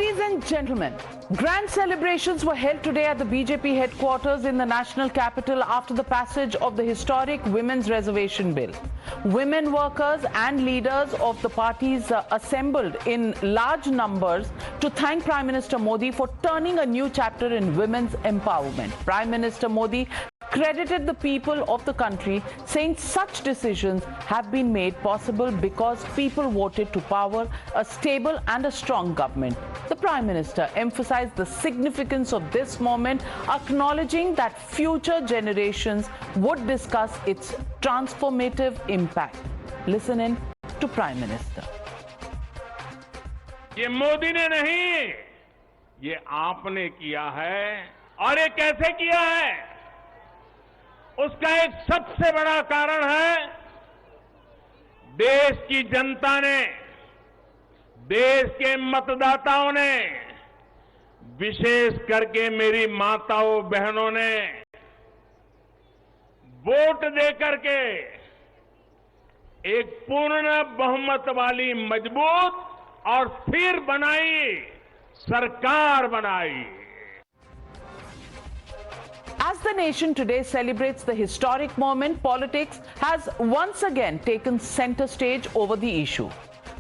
Ladies and gentlemen, grand celebrations were held today at the BJP headquarters in the national capital after the passage of the historic Women's Reservation Bill. Women workers and leaders of the parties assembled in large numbers to thank Prime Minister Modi for turning a new chapter in women's empowerment. Prime Minister Modi credited the people of the country, saying such decisions have been made possible because people voted to power a stable and a strong government. The Prime Minister emphasized the significance of this moment, acknowledging that future generations would discuss its transformative impact. Listen in to Prime Minister. ये मोदी ने नहीं, ये आपने किया है, और ये कैसे किया है? उसका एक सबसे बड़ा कारण है देश की जनता ने, देश के मतदाताओं ने, विशेष करके मेरी माताओं बहनों ने वोट देकर के एक पूर्ण बहुमत वाली मजबूत और फिर बनाई सरकार बनाई. As the nation today celebrates the historic moment, politics has once again taken center stage over the issue.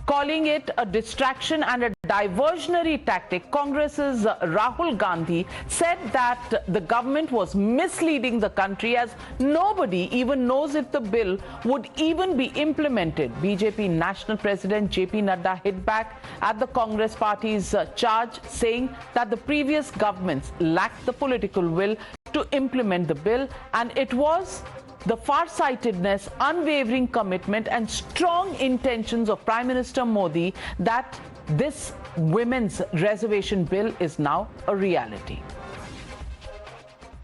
Calling it a distraction and a diversionary tactic, Congress's Rahul Gandhi said that the government was misleading the country as nobody even knows if the bill would even be implemented. BJP National President JP Nadda hit back at the Congress party's charge, saying that the previous governments lacked the political will to implement the bill, and it was the far-sightedness, unwavering commitment and strong intentions of Prime Minister Modi that this Women's Reservation Bill is now a reality.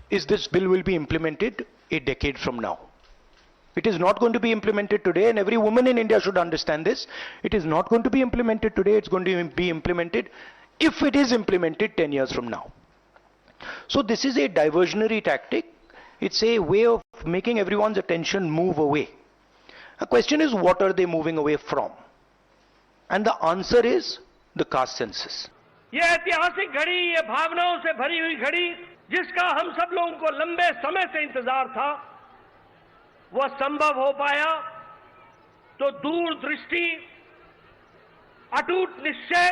Is this bill will be implemented a decade from now? It is not going to be implemented today, and every woman in India should understand this. It is not going to be implemented today, it's going to be implemented, if it is implemented, 10 years from now. So this is a diversionary tactic. It's a way of making everyone's attention move away. The question is, what are they moving away from? And the answer is the caste census. ये ऐतिहासिक घड़ी, ये भावनाओं से भरी हुई घड़ी, जिसका हम सब लोगों को लंबे समय से इंतजार था, वह संभव हो पाया तो दूरदृष्टि, अटूट निश्चय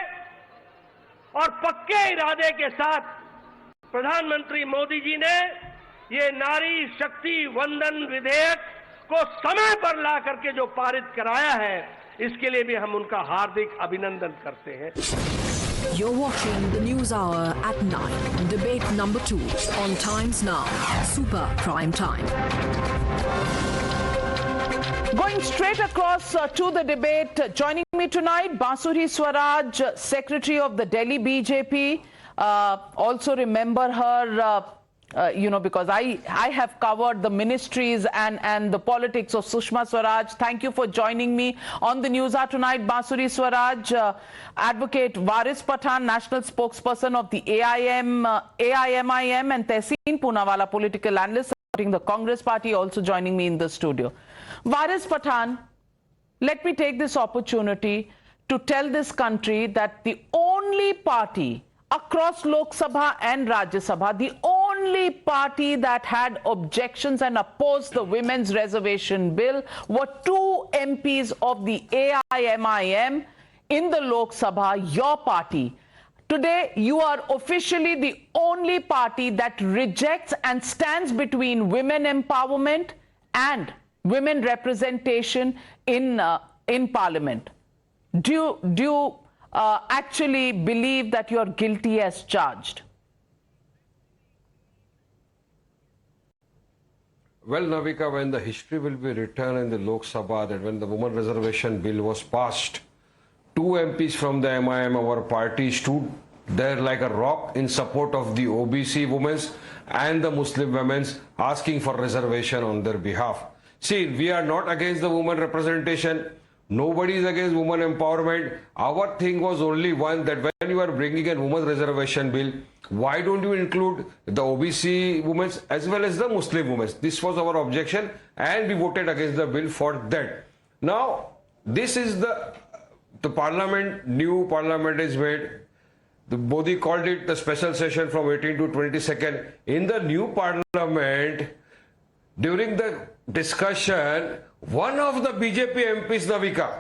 और पक्के इरादे के साथ प्रधानमंत्री मोदी जी ने ये नारी शक्ति वंदन विधेयक को समय पर ला करके जो पारित कराया है, इसके लिए भी हम उनका हार्दिक अभिनंदन करते हैं. You're watching the News Hour at 9. Debate number 2 on Times Now. Super Prime Time. Going straight across to the debate, joining me tonight, Bansuri Swaraj, Secretary of the Delhi BJP. Also remember her, because I have covered the ministries and the politics of Sushma Swaraj. Thank you for joining me on the News Hour tonight. Bansuri Swaraj, Advocate Waris Pathan, National Spokesperson of the AIMIM, and Tehseen Poonawala, political analyst supporting the Congress party, also joining me in the studio. Waris Pathan, let me take this opportunity to tell this country that the only party across Lok Sabha and Rajya Sabha, the only party that had objections and opposed the Women's Reservation Bill were 2 MPs of the AIMIM in the Lok Sabha, your party. Today, you are officially the only party that rejects and stands between women empowerment and women representation in Parliament. Do you actually believe that you're guilty as charged? Well, Navika, when the history will be written in the Lok Sabha, that when the Women Reservation Bill was passed, 2 MPs from the MIM, our party, stood there like a rock in support of the OBC women's and the Muslim women's, asking for reservation on their behalf. See, we are not against the women representation. Nobody is against women empowerment. Our thing was only one, that when you are bringing a women's reservation bill, why don't you include the OBC women as well as the Muslim women? This was our objection, and we voted against the bill for that. Now, this is the parliament, new parliament is made. The Modi called it the special session from 18 to 22nd. In the new parliament, during the discussion, one of the BJP MPs, Navika,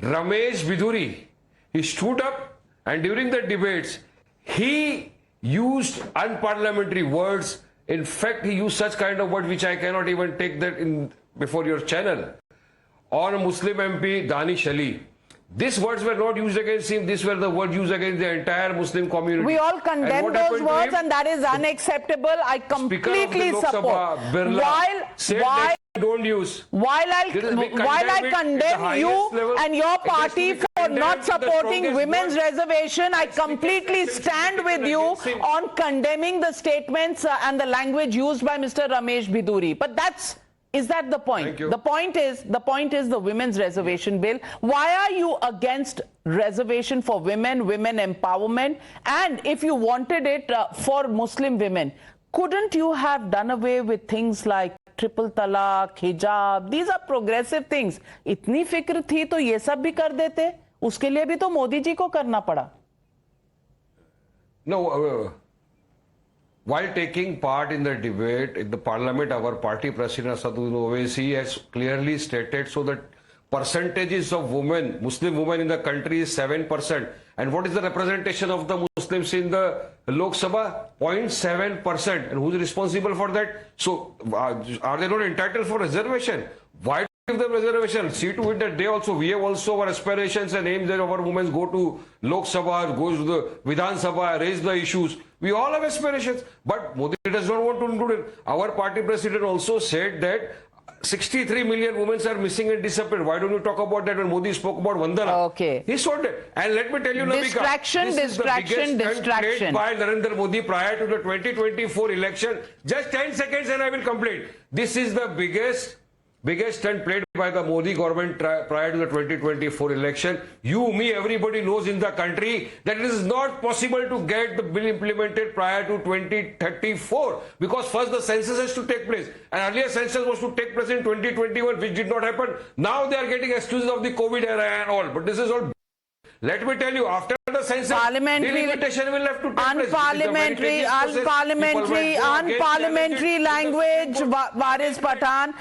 Ramesh Biduri, he stood up and during the debates, he used unparliamentary words. In fact, he used such kind of words which I cannot even take that in before your channel. On a Muslim MP, Danish Ali. These words were not used against him. These were the words used against the entire Muslim community. We all condemn those words, and that is unacceptable. I completely support. While I condemn you and your party for not supporting women's reservation, I completely stand with you on condemning the statements and the language used by Mr. Ramesh Biduri. But is that the point? The point is the Women's Reservation Bill. Why are you against reservation for women, women empowerment? And if you wanted it for Muslim women, couldn't you have done away with things like triple talaq, hijab? These are progressive things. इतनी फिक्र थी तो ये सब भी कर देते. उसके लिए भी तो मोदी जी को करना पड़ा. No. While taking part in the debate in the parliament, our party president Sadhu Owaisi has clearly stated so that percentages of women, Muslim women in the country is 7%. And what is the representation of the Muslims in the Lok Sabha? 0.7%. And who is responsible for that? So are they not entitled for reservation? Why give them reservation? See to it that we have also our aspirations and aims that our women go to Lok Sabha, go to the Vidhan Sabha, raise the issues. We all have aspirations, but Modi does not want to include it. Our party president also said that 63 million women are missing and disappeared. Why don't you talk about that when Modi spoke about Vandana? Okay. He said it. And let me tell you, Navika, distraction. played by Narendra Modi prior to the 2024 election. Just 10 seconds and I will complete. This is the biggest stunt played by the Modi government prior to the 2024 election. You, me, everybody knows in the country that it is not possible to get the bill implemented prior to 2034 because first the census has to take place. And earlier census was to take place in 2021, which did not happen. Now they are getting excuses of the COVID era and all. But this is all. Let me tell you, after the census, delimitation will have to take unparliamentary language. Waris Pathan.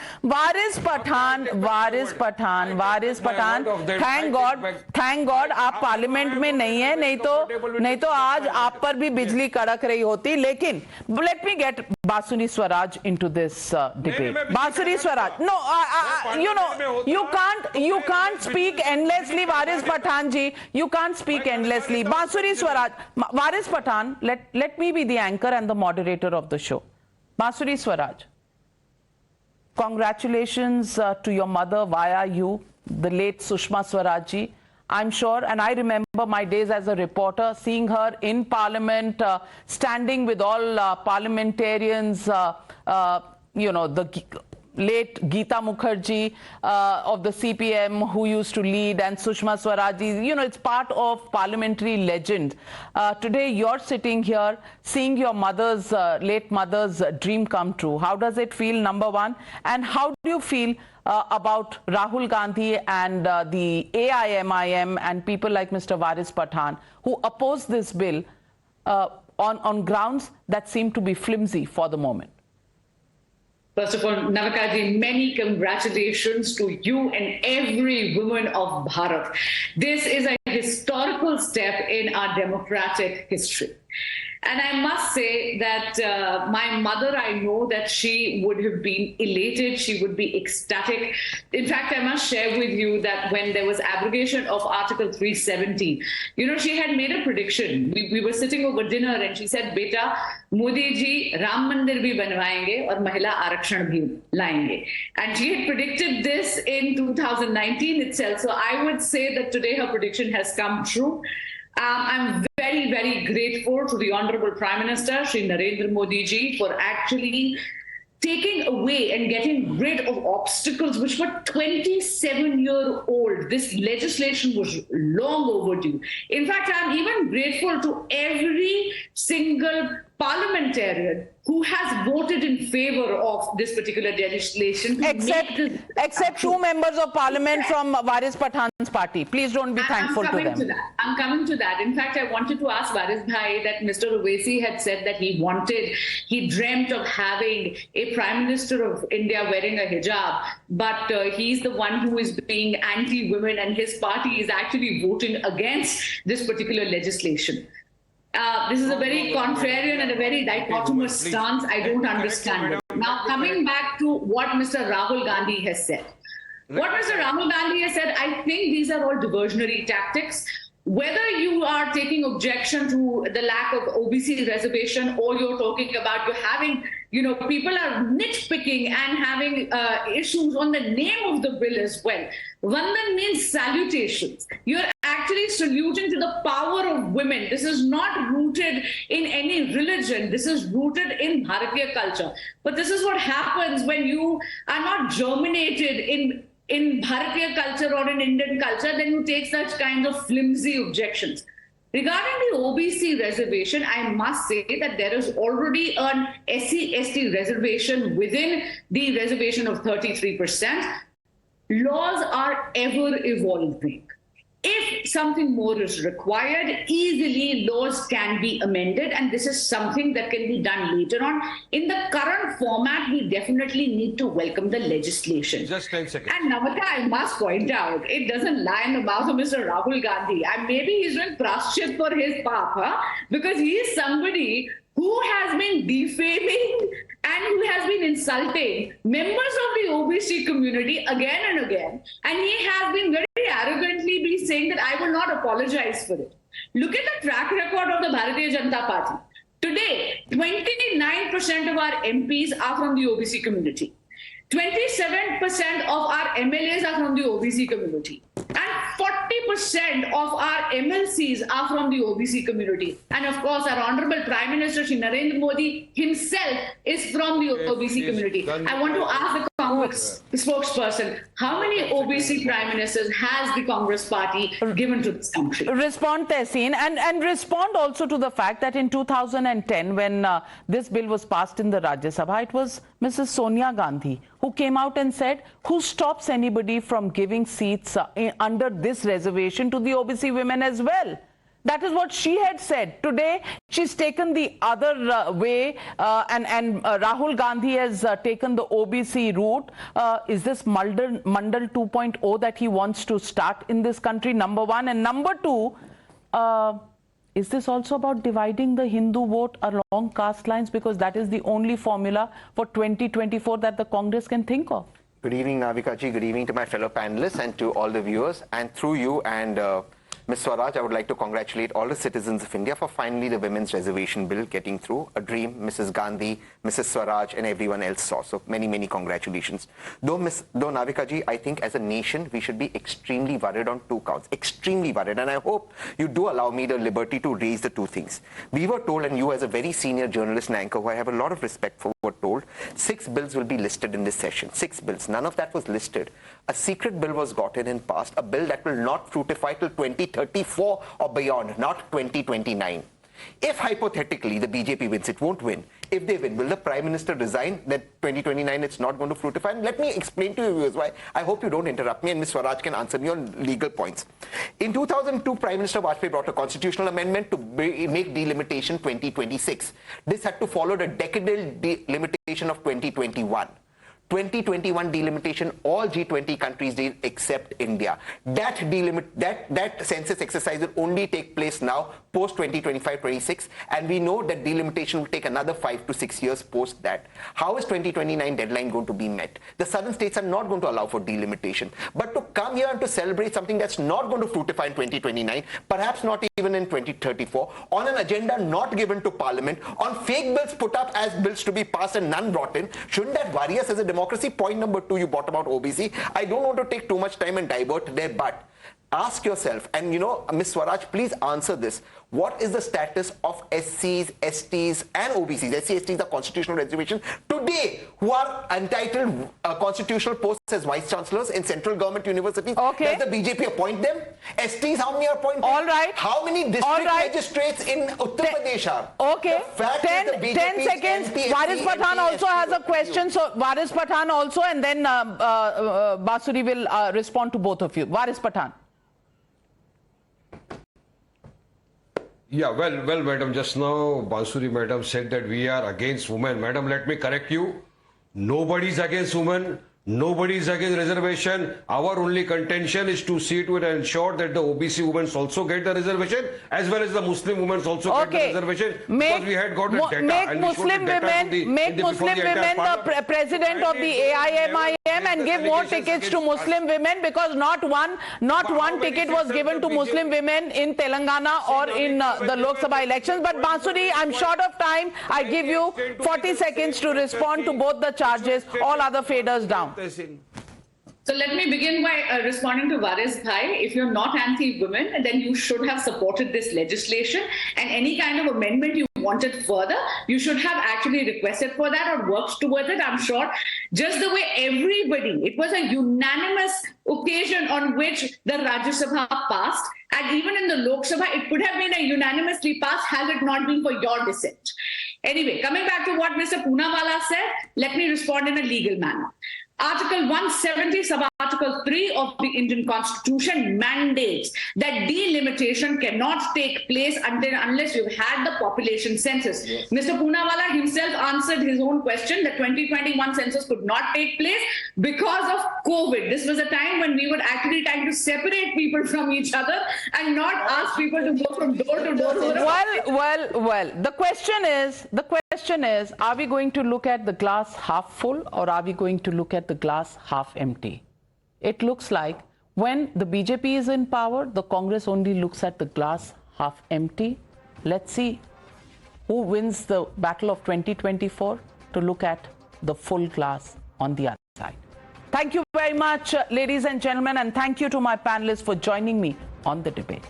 Thank God, आप parliament में नहीं है, नहीं तो आज आप पर भी बिजली कड़क रही होती. लेकिन let me get Bansuri Swaraj into this debate. Bansuri Swaraj, no, you can't speak endlessly, Waris Pathan ji. You can't speak endlessly. Bansuri Swaraj, Waris Pathan, let me be the anchor and the moderator of the show. Bansuri Swaraj, congratulations to your mother via you, the late Sushma Swaraj ji. I'm sure, and I remember my days as a reporter, seeing her in Parliament, standing with all parliamentarians, the late Geeta Mukherjee of the CPM who used to lead, and Sushma Swaraj. It's part of parliamentary legend. Today you're sitting here seeing your late mother's dream come true. How does it feel, number one? And how do you feel about Rahul Gandhi and the AIMIM and people like Mr. Waris Pathan who oppose this bill on grounds that seem to be flimsy for the moment? First of all, Navika ji, many congratulations to you and every woman of Bharat. This is a historical step in our democratic history. And I must say that my mother, I know that she would have been elated, she would be ecstatic. In fact, I must share with you that when there was abrogation of Article 370, she had made a prediction. We were sitting over dinner and she said, Beta, Modi ji Ram Mandir bhi banwayenge aur Mahila Arakshan bhi layenge. And she had predicted this in 2019 itself. So I would say that today her prediction has come true. I'm very, very grateful to the Honorable Prime Minister, Shri Narendra Modi ji, for actually taking away and getting rid of obstacles which were 27-year-old. This legislation was long overdue. In fact, I'm even grateful to every single parliamentarian who has voted in favor of this particular legislation. Except two members of parliament from Waris Pathan's party. Please don't be thankful to them. I'm coming to that. In fact, I wanted to ask Waris Bhai that Mr. Owaisi had said that he dreamt of having a Prime Minister of India wearing a hijab, but he's the one who is being anti-women, and his party is actually voting against this particular legislation. This is a very contrarian and a very dichotomous stance. I don't understand it. Now, coming back to what Mr. Rahul Gandhi has said. What Mr. Rahul Gandhi has said, I think these are all diversionary tactics. Whether you are taking objection to the lack of OBC reservation, or you're talking about you having, people are nitpicking and having issues on the name of the bill as well. Vandan means salutations. You're actually saluting to the power of women. This is not rooted in any religion. This is rooted in Bharatiya culture. But this is what happens when you are not germinated in Bharatiya culture or in Indian culture, then you take such kinds of flimsy objections. Regarding the OBC reservation, I must say that there is already an SC/ST reservation within the reservation of 33%. Laws are ever evolving. If something more is required, easily laws can be amended, and this is something that can be done later on. In the current format, we definitely need to welcome the legislation. Just 10 seconds. And Navika, I must point out, it doesn't lie in the mouth of Mr. Rahul Gandhi. And maybe he's doing praschit for his papa, because he is somebody who has been defaming and who has been insulting members of the OBC community again and again. And he has been very arrogantly saying that I will not apologize for it. Look at the track record of the Bharatiya Janata Party. Today, 29% of our MPs are from the OBC community. 27% of our MLAs are from the OBC community. And 40% of our MLCs are from the OBC community. And of course, our Honorable Prime Minister Shri Narendra Modi himself is from the OBC community. I want to ask the Congress spokesperson, how many OBC Prime Ministers has the Congress party given to this country? Respond, Tehseen, and respond also to the fact that in 2010, when this bill was passed in the Rajya Sabha, it was Mrs. Sonia Gandhi who came out and said, who stops anybody from giving seats under this reservation to the OBC women as well? That is what she had said. Today, she's taken the other way, and Rahul Gandhi has taken the OBC route. Is this Mandal 2.0 that he wants to start in this country, number one? And number two, is this also about dividing the Hindu vote along caste lines? Because that is the only formula for 2024 that the Congress can think of. Good evening, Navika ji. Good evening to my fellow panelists and to all the viewers. And through you and Ms. Swaraj, I would like to congratulate all the citizens of India for finally the Women's Reservation Bill getting through. A dream Mrs. Gandhi, Mrs. Swaraj and everyone else saw. So many, many congratulations. Though Navika ji, I think as a nation, we should be extremely worried on two counts. Extremely worried. And I hope you do allow me the liberty to raise the two things. We were told, and you as a very senior journalist and anchor who I have a lot of respect for, were told 6 bills will be listed in this session. 6 bills. None of that was listed. A secret bill was gotten and passed, a bill that will not fructify till 2034 or beyond, not 2029. If hypothetically the BJP wins, it won't win. If they win, will the Prime Minister resign that 2029 it's not going to fructify? And let me explain to you viewers why. I hope you don't interrupt me and Ms. Swaraj can answer me on legal points. In 2002, Prime Minister Vajpayee brought a constitutional amendment to make delimitation 2026. This had to follow the decadal delimitation of 2021. 2021 delimitation, all G20 countries did except India. That census exercise will only take place now post 2025-26, and we know that delimitation will take another 5 to 6 years post that. How is 2029 deadline going to be met? The southern states are not going to allow for delimitation. But to come here and to celebrate something that's not going to fructify in 2029, perhaps not even in 2034, on an agenda not given to Parliament, on fake bills put up as bills to be passed and none brought in, shouldn't that worry us as a democracy? Point number 2 you brought about OBC. I don't want to take too much time and divert there, but ask yourself, and Ms. Swaraj, please answer this. What is the status of SCs, STs and OBCs? SC, STs are constitutional reservations today who are entitled constitutional posts as vice chancellors in central government universities. Okay. Does the BJP appoint them? STs, how many are appointed? All right. How many district magistrates in Uttar Pradesh are? Okay. 10 seconds. Waris Pathan also has a question. So Waris Pathan also, and then Bansuri will respond to both of you. Waris Pathan. Yeah, well, madam, just now Bansuri madam said that we are against women. Madam, let me correct you. Nobody is against women. Nobody is against reservation. Our only contention is to see to it and ensure that the OBC women also get the reservation, as well as the Muslim women also get the reservation. Because we had got the data. Make Muslim women the president of the AIMIM and give more tickets to Muslim women, because not one ticket was given to Muslim women in Telangana or in the Lok Sabha elections. But Bansuri, I'm short of time. I give you 40 seconds to respond to both the charges. All other faders down. So let me begin by responding to Waris Bhai. If you're not anti-women, then you should have supported this legislation, and any kind of amendment you wanted further, you should have actually requested for that or worked towards it. I'm sure just the way everybody, it was a unanimous occasion on which the Rajya Sabha passed, and even in the Lok Sabha, it could have been a unanimously passed had it not been for your dissent. Anyway, coming back to what Mr. Poonawala said, let me respond in a legal manner. Article 170, sub-article 3 of the Indian Constitution mandates that delimitation cannot take place unless you've had the population census. Yes. Mr. Poonawala himself answered his own question. The 2021 census could not take place because of COVID. This was a time when we were actually trying to separate people from each other and not ask people to go from door to door. Well, the question is, are we going to look at the glass half full, or are we going to look at the glass half empty? It looks like when the BJP is in power, the Congress only looks at the glass half empty. Let's see who wins the battle of 2024 to look at the full glass on the other side. Thank you very much, ladies and gentlemen, and thank you to my panelists for joining me on the debate.